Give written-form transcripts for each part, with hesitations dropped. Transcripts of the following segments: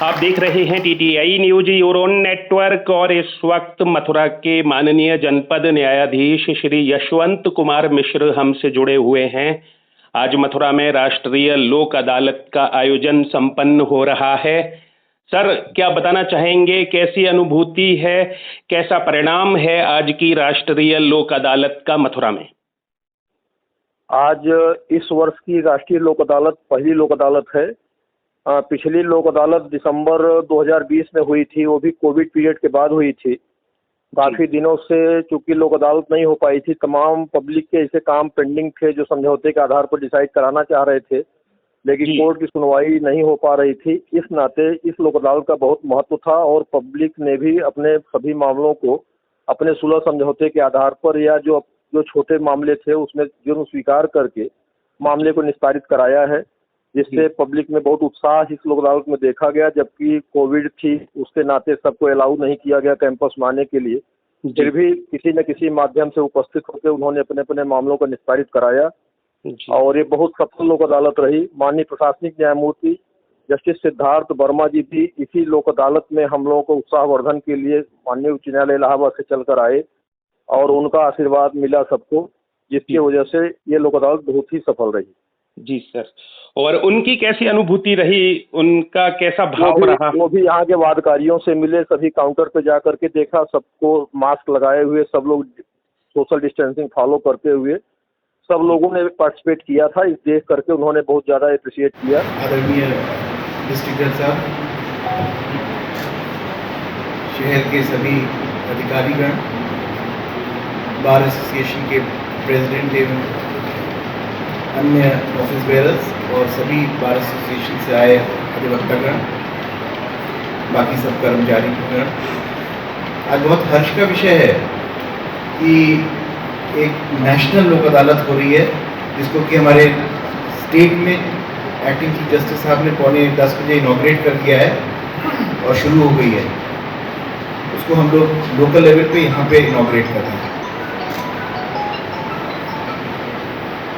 आप देख रहे हैं टीटीआई न्यूज यूरोन नेटवर्क और इस वक्त मथुरा के माननीय जनपद न्यायाधीश श्री यशवंत कुमार मिश्र हमसे जुड़े हुए हैं। आज मथुरा में राष्ट्रीय लोक अदालत का आयोजन संपन्न हो रहा है। सर, क्या बताना चाहेंगे, कैसी अनुभूति है, कैसा परिणाम है आज की राष्ट्रीय लोक अदालत का मथुरा में? आज इस वर्ष की राष्ट्रीय लोक अदालत पहली लोक अदालत है। पिछली लोक अदालत दिसंबर 2020 में हुई थी, वो भी कोविड पीरियड के बाद हुई थी। काफ़ी दिनों से चूंकि लोक अदालत नहीं हो पाई थी, तमाम पब्लिक के ऐसे काम पेंडिंग थे जो समझौते के आधार पर डिसाइड कराना चाह रहे थे, लेकिन कोर्ट की सुनवाई नहीं हो पा रही थी। इस नाते इस लोक अदालत का बहुत महत्व था और पब्लिक ने भी अपने सभी मामलों को अपने सुलह समझौते के आधार पर या जो छोटे मामले थे उसमें जुर्म स्वीकार करके मामले को निस्तारित कराया है, जिससे पब्लिक में बहुत उत्साह इस लोक अदालत में देखा गया। जबकि कोविड थी, उसके नाते सबको अलाउ नहीं किया गया कैंपस में आने के लिए, फिर भी किसी न किसी माध्यम से उपस्थित होकर उन्होंने अपने अपने मामलों को निस्तारित कराया और ये बहुत सफल लोक अदालत रही। माननीय प्रशासनिक न्यायमूर्ति जस्टिस सिद्धार्थ वर्मा जी भी इसी लोक अदालत में हम लोगों को उत्साहवर्धन के लिए माननीय उच्च न्यायालय इलाहाबाद से चलकर आए और उनका आशीर्वाद मिला सबको, जिसकी वजह से ये लोक अदालत बहुत ही सफल रही। जी सर, और उनकी कैसी अनुभूति रही, उनका कैसा भाव रहा? वो भी यहाँ के वादकारियों से मिले, सभी काउंटर पे जा करके देखा, सबको मास्क लगाए हुए, सब लोग सोशल डिस्टेंसिंग फॉलो करते हुए सब लोगों ने पार्टिसिपेट किया था। इस देख करके उन्होंने बहुत ज़्यादा अप्रिशिएट किया। आदरणीय डिस्ट्रिक्ट जज साहब, शहर के सभी अधिकारीगण, बार एसोसिएशन के प्रेसिडेंट एवं अन्य ऑफिस बेयरर्स और सभी बार एसोसिएशन से आए अधिवक्तागण, बाकी सब कर्मचारीगण, आज बहुत हर्ष का विषय है कि एक नेशनल लोक अदालत हो रही है, जिसको कि हमारे स्टेट में एक्टिंग चीफ जस्टिस साहब ने 9:45 बजे इनॉग्रेट कर दिया है और शुरू हो गई है। उसको हम लोग लोकल लेवल पे यहाँ पे इनॉग्रेट कर रहे हैं।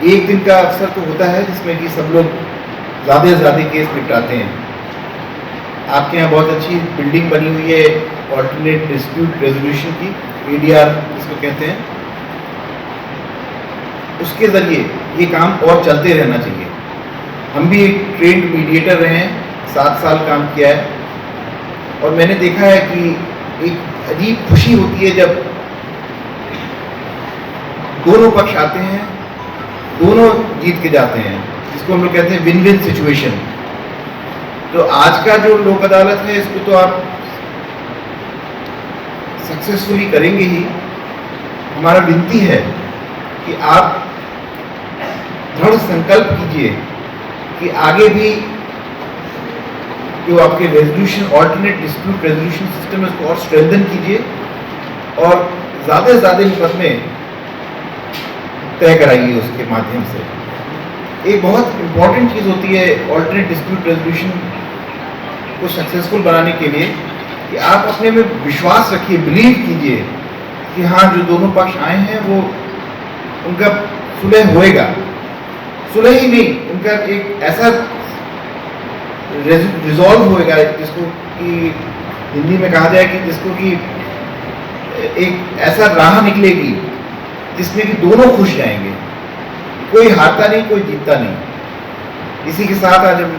एक दिन का अवसर तो होता है जिसमें कि सब लोग ज़्यादा से ज़्यादा केस निपटाते हैं। आपके यहाँ बहुत अच्छी बिल्डिंग बनी हुई है ऑल्टरनेट डिस्प्यूट रेजोल्यूशन की, ADR जिसको कहते हैं, उसके ज़रिए ये काम और चलते रहना चाहिए। हम भी एक ट्रेंड मीडिएटर रहे हैं, 7 साल काम किया है और मैंने देखा है कि एक अजीब खुशी होती है जब दोनों पक्ष आते हैं, दोनों जीत के जाते हैं, जिसको हम लोग कहते हैं विन विन सिचुएशन। तो आज का जो लोक अदालत है, इसको तो आप सक्सेसफुली करेंगे ही। हमारा विनती है कि आप दृढ़ संकल्प कीजिए कि आगे भी जो आपके resolution alternate dispute resolution system है उसको और स्ट्रेंथन कीजिए और ज़्यादा से ज़्यादा मुकदमे तय कराइए उसके माध्यम से। एक बहुत इम्पॉर्टेंट चीज़ होती है ऑल्टरनेट डिस्प्यूट रेजोल्यूशन को सक्सेसफुल बनाने के लिए कि आप अपने में विश्वास रखिए, बिलीव कीजिए कि हाँ, जो दोनों पक्ष आए हैं वो उनका सुलह होएगा। सुलह ही नहीं, उनका एक ऐसा रिजॉल्व होएगा जिसको कि हिंदी में कहा जाए कि जिसको कि एक ऐसा राह निकलेगी जिसमें कि दोनों खुश जाएंगे, कोई हारता नहीं, कोई जीतता नहीं। इसी के साथ आज हम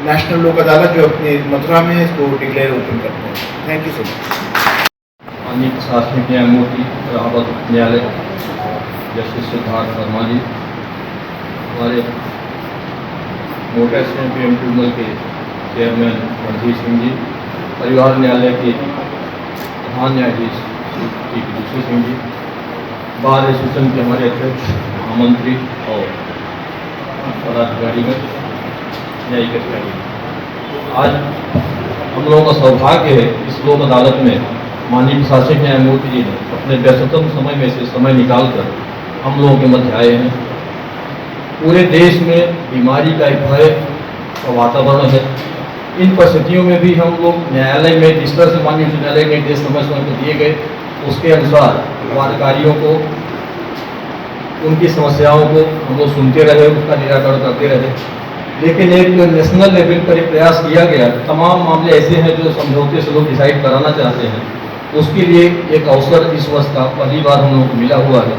नेशनल लोक अदालत जो अपने मथुरा में है इसको डिक्लेयर ओपन करते हैं। Thank you so much. माननीय प्रशासनिक न्यायमूर्ति इलाहाबाद उच्च न्यायालय जस्टिस सिद्धार्थ वर्मा जी, हमारे मोटर एक्सीडेंट ट्रिब्यूनल के चेयरमैन रणधीर सिंह जी, परिवार न्यायालय के प्रधान न्यायाधीश श्री दूसरी सिंह जी, बार एसोसिएशन के हमारे अध्यक्ष, महामंत्री और पदाधिकारीगण, न्यायिक अधिकारी, आज हम लोगों का सौभाग्य है इस लोक अदालत में माननीय प्रशासनिक न्यायमूर्ति जी ने अपने व्यस्ततम समय में से समय निकालकर हम लोगों के मध्य आए हैं। पूरे देश में बीमारी का एक भय का वातावरण है। इन परिस्थितियों में भी हम लोग न्यायालय में जिस तरह से माननीय उच्च न्यायालय के निर्देश समय समय पर दिए गए, उसके अनुसार वादकारियों को, उनकी समस्याओं को हम लोग सुनते रहे, उसका निराकरण करते रहे। लेकिन एक नेशनल लेवल पर एक प्रयास किया गया। तमाम मामले ऐसे हैं जो समझौते से लोग डिसाइड कराना चाहते हैं, उसके लिए एक अवसर इस वर्ष का पहली बार हम लोग को मिला हुआ है,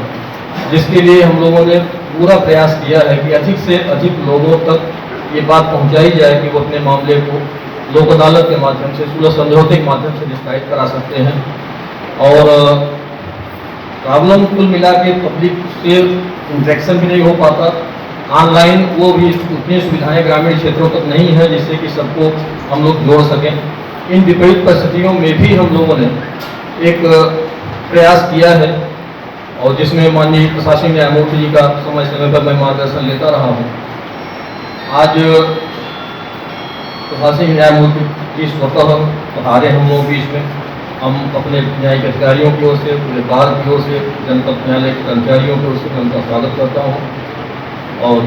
जिसके लिए हम लोगों ने पूरा प्रयास किया है कि अधिक से अधिक लोगों तक ये बात पहुंचाई जाए कि वो अपने मामले को लोक अदालत के माध्यम से, सुलह समझौते के माध्यम से डिसाइड करा सकते हैं। और प्रॉब्लम कुल मिला के पब्लिक से इंटरेक्शन भी नहीं हो पाता, ऑनलाइन वो भी उतनी सुविधाएं ग्रामीण क्षेत्रों तक नहीं है जिससे कि सबको हम लोग जोड़ सकें। इन विपरीत परिस्थितियों में भी हम लोगों ने एक प्रयास किया है और जिसमें माननीय प्रशासनिक न्यायमूर्ति जी का समय समय पर मैं मार्गदर्शन लेता रहा हूँ। आज प्रशासनिक न्यायमूर्ति जी स्वतः पधारे हम लोग बीच में। हम अपने न्यायिक अधिकारियों की ओर से, पूरे बार की ओर से, जनपद न्यायालय के कर्मचारियों की ओर से मैं उनका स्वागत करता हूँ। और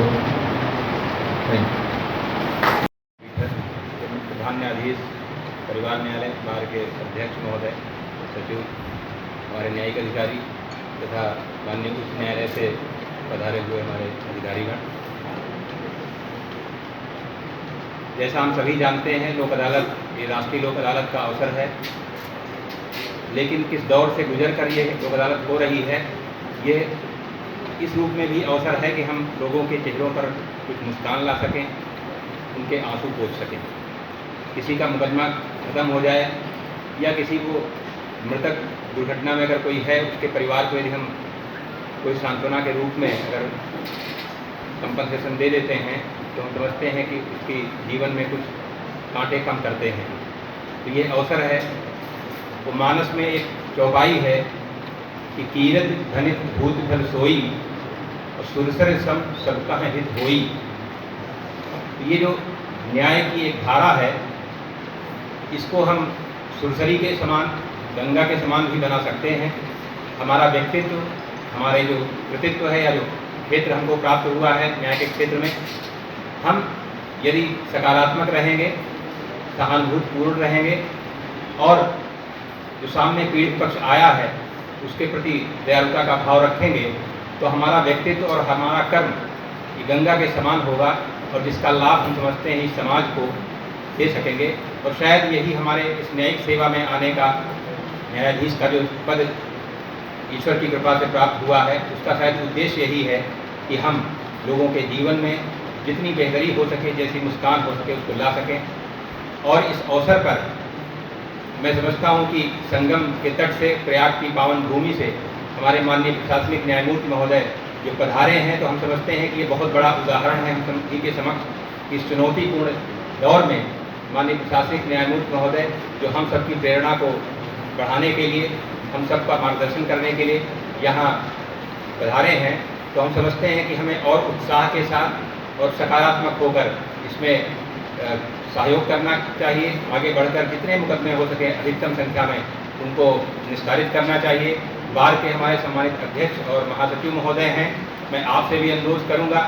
प्रधान न्यायाधीश, परिवार न्यायालय बार के अध्यक्ष महोदय, सचिव, हमारे न्यायिक अधिकारी तथा माननीय उच्च न्यायालय से पधारे हुए हमारे अधिकारीगण, जैसा हम सभी जानते हैं लोक अदालत ये राष्ट्रीय लोक अदालत का अवसर है। लेकिन किस दौर से गुजर कर ये लोक अदालत हो रही है, ये इस रूप में भी अवसर है कि हम लोगों के चेहरों पर कुछ मुस्कान ला सकें, उनके आंसू पोंछ सकें। किसी का मुकदमा खत्म हो जाए या किसी को मृतक दुर्घटना में अगर कोई है, उसके परिवार को यदि हम कोई सांत्वना के रूप में अगर कंपनसेशन दे देते हैं तो हम समझते हैं कि उसकी जीवन में कुछ कांटे कम करते हैं। तो ये अवसर है, वो मानस में एक चौपाई है कि कीरत धनित भूत फल सोई और सुरसर सम सबका हित होई। ये जो न्याय की एक धारा है, इसको हम सुरसरी के समान, गंगा के समान भी बना सकते हैं। हमारा व्यक्तित्व, हमारे जो कृतित्व है या जो क्षेत्र हमको प्राप्त हुआ है न्याय के क्षेत्र में, हम यदि सकारात्मक रहेंगे, सहानुभूतिपूर्ण रहेंगे और जो सामने पीड़ित पक्ष आया है उसके प्रति दयालुता का भाव रखेंगे, तो हमारा व्यक्तित्व और हमारा कर्म ये गंगा के समान होगा और जिसका लाभ हम समझते हैं इस समाज को दे सकेंगे। और शायद यही हमारे इस न्यायिक सेवा में आने का, न्यायाधीश का जो पद ईश्वर की कृपा से प्राप्त हुआ है, उसका शायद उद्देश्य यही है कि हम लोगों के जीवन में जितनी बेहतरी हो सके, जैसी मुस्कान हो सके, उसको ला सकें। और इस अवसर पर मैं समझता हूँ कि संगम के तट से, प्रयाग की पावन भूमि से हमारे माननीय प्रशासनिक न्यायमूर्ति महोदय जो पधारे हैं, तो हम समझते हैं कि ये बहुत बड़ा उदाहरण है हम सभी के समक्ष। इस चुनौतीपूर्ण दौर में माननीय प्रशासनिक न्यायमूर्ति महोदय जो हम सबकी प्रेरणा को बढ़ाने के लिए, हम सबका मार्गदर्शन करने के लिए यहाँ पधारे हैं, तो हम समझते हैं कि हमें और उत्साह के साथ और सकारात्मक होकर इसमें सहयोग करना चाहिए। आगे बढ़कर जितने मुकदमे हो सके अधिकतम संख्या में उनको निस्तारित करना चाहिए। बार के हमारे सम्मानित अध्यक्ष और महासचिव महोदय हैं, मैं आपसे भी अनुरोध करूंगा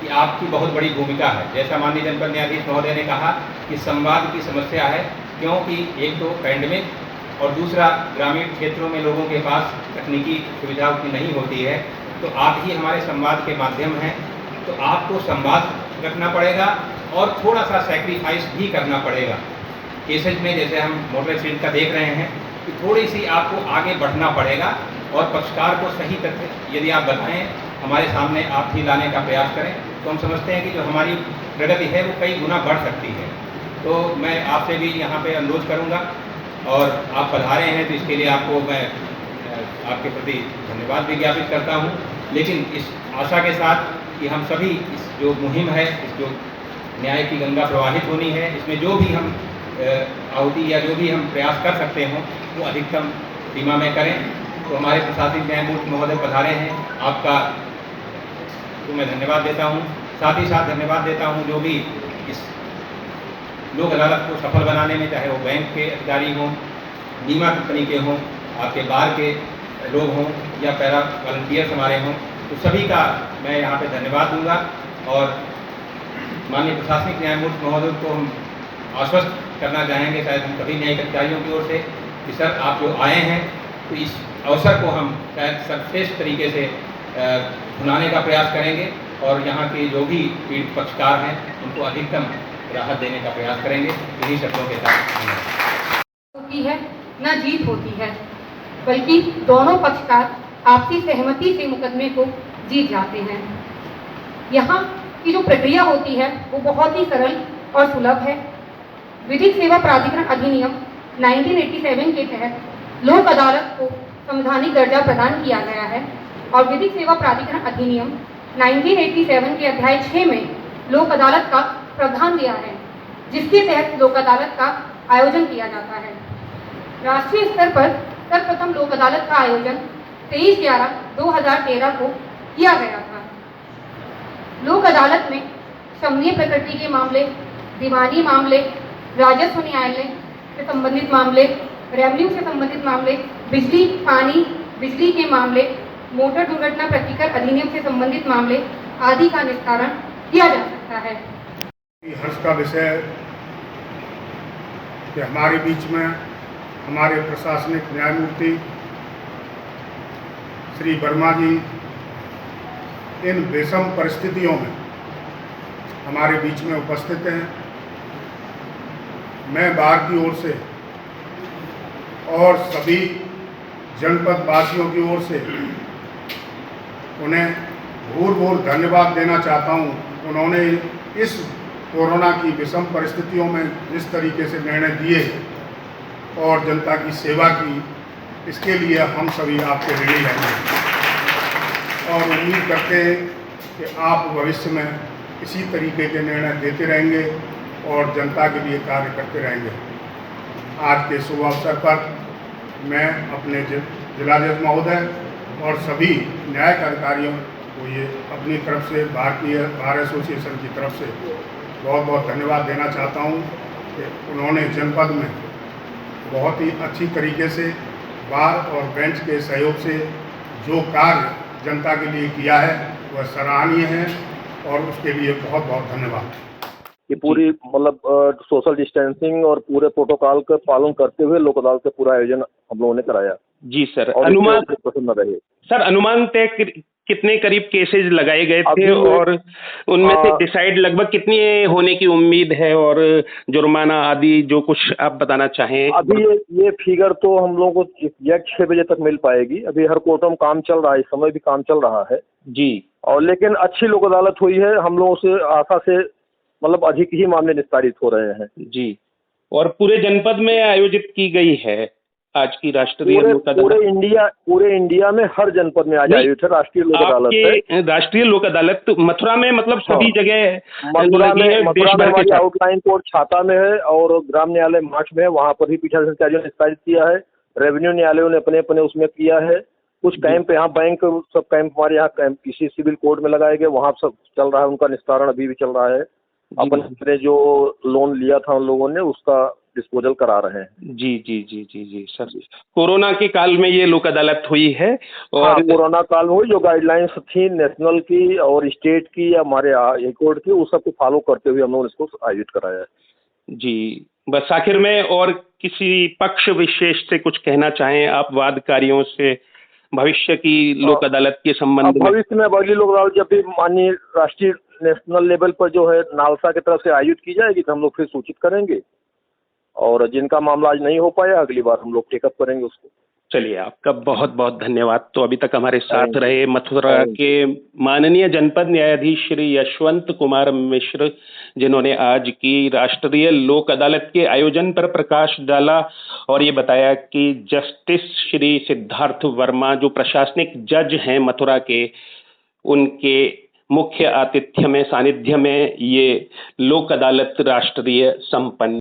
कि आपकी बहुत बड़ी भूमिका है। जैसा माननीय जनपद न्यायाधीश महोदय ने कहा कि संवाद की समस्या है, क्योंकि एक तो पैंडेमिक और दूसरा ग्रामीण क्षेत्रों में लोगों के पास तकनीकी सुविधा उतनी नहीं होती है। तो आप ही हमारे संवाद के माध्यम हैं, तो आपको संवाद रखना पड़ेगा और थोड़ा सा सैक्रिफाइस भी करना पड़ेगा। केसेज में जैसे हम मोटर एक्सीडेंट का देख रहे हैं कि थोड़ी सी आपको आगे बढ़ना पड़ेगा और पक्षकार को सही तथ्य यदि आप बताएं, हमारे सामने आप ही लाने का प्रयास करें, तो हम समझते हैं कि जो हमारी प्रगति है वो कई गुना बढ़ सकती है। तो मैं आपसे भी यहाँ पे अनुरोध करूँगा और आप पधारे हैं तो इसके लिए आपको मैं आपके प्रति धन्यवाद भी ज्ञापित करता हूँ। लेकिन इस आशा के साथ कि हम सभी इस जो मुहिम है, इस जो न्याय की गंगा प्रवाहित होनी है, इसमें जो भी हम आहुति या जो भी हम प्रयास कर सकते हों वो अधिकतम सीमा में करें। तो हमारे प्रशासनिक न्यायमूर्ति महोदय पधारे हैं, आपका तो मैं धन्यवाद देता हूँ। साथ ही साथ धन्यवाद देता हूँ जो भी इस लोक अदालत को सफल बनाने में, चाहे वो बैंक के अधिकारी हों, बीमा कंपनी के हों, आपके बार के लोग हों या पैरा वॉलंटियर्स हमारे हों, तो सभी का मैं यहाँ पे धन्यवाद दूंगा। और माननीय प्रशासनिक न्यायमूर्ति महोदय को हम आश्वस्त करना चाहेंगे, शायद हम सभी न्यायिक अधिकारियों की ओर से, कि सर आप जो आए हैं तो इस अवसर को हम शायद सर्वश्रेष्ठ तरीके से भुनाने का प्रयास करेंगे और यहाँ के जो भी पीड़ित पक्षकार हैं उनको अधिकतम राहत देने का प्रयास करेंगे। इन्हीं शब्दों के साथ होती है न जीत होती है, बल्कि दोनों पक्षकार आपसी सहमति से मुकदमे को जीत जाते हैं। यहाँ की जो प्रक्रिया होती है वो बहुत ही सरल और सुलभ है। विधिक सेवा प्राधिकरण अधिनियम 1987 के तहत लोक अदालत को संवैधानिक दर्जा प्रदान किया गया है और विधिक सेवा प्राधिकरण अधिनियम 1987 के अध्याय 6 में लोक अदालत का प्रावधान दिया है, जिसके तहत लोक अदालत का आयोजन किया जाता है। राष्ट्रीय स्तर पर सर्वप्रथम लोक अदालत का आयोजन 23/11/2013 को किया गया था। लोक अदालत में शमनीय प्रकृति के मामले, दीवानी मामले, राजस्व न्यायालय से संबंधित मामले, रेवन्यू से संबंधित मामले, बिजली पानी बिजली के मामले, मोटर दुर्घटना प्रतिकर अधिनियम से संबंधित मामले आदि का निस्तारण किया जा सकता है। हर्ष का विषय है कि हमारे बीच में हमारे प्रशासनिक न्यायमूर्ति श्री वर्मा जी इन विषम परिस्थितियों में हमारे बीच में उपस्थित हैं। मैं बार की ओर से और सभी जनपद वासियों की ओर से उन्हें भूर धन्यवाद देना चाहता हूं। उन्होंने इस कोरोना की विषम परिस्थितियों में जिस तरीके से निर्णय दिए और जनता की सेवा की, इसके लिए हम सभी आपके ऋणी रहेंगे और उम्मीद करते हैं कि आप भविष्य में इसी तरीके के निर्णय देते रहेंगे और जनता के लिए कार्य करते रहेंगे। आज के शुभ अवसर पर मैं अपने जिला जज महोदय और सभी न्यायिक अधिकारियों को ये अपनी तरफ से भारतीय बार एसोसिएशन की तरफ से बहुत बहुत धन्यवाद देना चाहता हूँ कि उन्होंने जनपद में बहुत ही अच्छी तरीके से बार और बेंच के सहयोग से जो कार्य जनता के लिए किया है वह सराहनीय है और उसके लिए बहुत बहुत धन्यवाद। ये पूरी मतलब सोशल डिस्टेंसिंग और पूरे प्रोटोकॉल का पालन करते हुए लोक अदालत का पूरा आयोजन हम लोगों ने कराया। जी सर, और अनुमान पसंद रहे सर, अनुमान तय कितने करीब केसेज लगाए गए थे और उनमें से डिसाइड लगभग कितनी होने की उम्मीद है और जुर्माना आदि जो कुछ आप बताना चाहें? अभी ये फिगर तो हम लोगों को एग्जैक्ट 6 बजे तक मिल पाएगी। अभी हर कोर्टों में काम चल रहा है, इस समय भी काम चल रहा है जी। और लेकिन अच्छी लोक अदालत हुई है। हम लोगों से आशा से मतलब अधिक ही मामले निस्तारित हो रहे हैं जी। और पूरे जनपद में आयोजित की गई है आज की राष्ट्रीय लोक अदालत? पूरे इंडिया में हर जनपद में आज आयोजित है राष्ट्रीय लोक अदालत है। राष्ट्रीय लोक अदालत मथुरा में मतलब सभी जगह मथुरा में हमारी आउटलाइन कोर्ट छाता में है और ग्राम न्यायालय मार्च में है, वहाँ पर भी पीठासीन अधिकारियों ने निस्तारित किया है। रेवेन्यू न्यायालयों ने अपने अपने उसमें किया है। कुछ कैंप यहाँ बैंक सब कैंप हमारे यहाँ कैंप किसी सिविल कोर्ट में लगाए गए, वहाँ सब चल रहा है, उनका निस्तारण अभी भी चल रहा है। अपने जो लोन लिया था उन लोगों ने उसका डिस्पोजल करा रहे हैं। जी जी जी जी जी सर, कोरोना के काल में ये लोक अदालत हुई है और कोरोना काल में हुई जो गाइडलाइंस थी नेशनल की और स्टेट की या हमारे हाई कोर्ट की, उस सबको फॉलो करते हुए हम लोगों ने इसको आयोजित कराया है जी। बस आखिर में और किसी पक्ष विशेष से कुछ कहना चाहें आप वादकारियों से भविष्य की लोक अदालत के संबंध में? भविष्य में अगली लोक अदालत जब भी माननीय राष्ट्रीय नेशनल लेवल पर जो है नालसा की तरफ से आयोजित की जाएगी तो हम लोग फिर सूचित करेंगे और जिनका मामला आज नहीं हो पाया अगली बार हम लोग टेकअप करेंगे उसको। चलिए, आपका बहुत बहुत धन्यवाद। तो अभी तक हमारे साथ रहे मथुरा के माननीय जनपद न्यायाधीश श्री यशवंत कुमार मिश्र, जिन्होंने आज की राष्ट्रीय लोक अदालत के आयोजन पर प्रकाश डाला और ये बताया कि जस्टिस श्री सिद्धार्थ वर्मा जो प्रशासनिक जज हैं मथुरा के, उनके मुख्य आतिथ्य में सानिध्य में ये लोक अदालत राष्ट्रीय संपन्न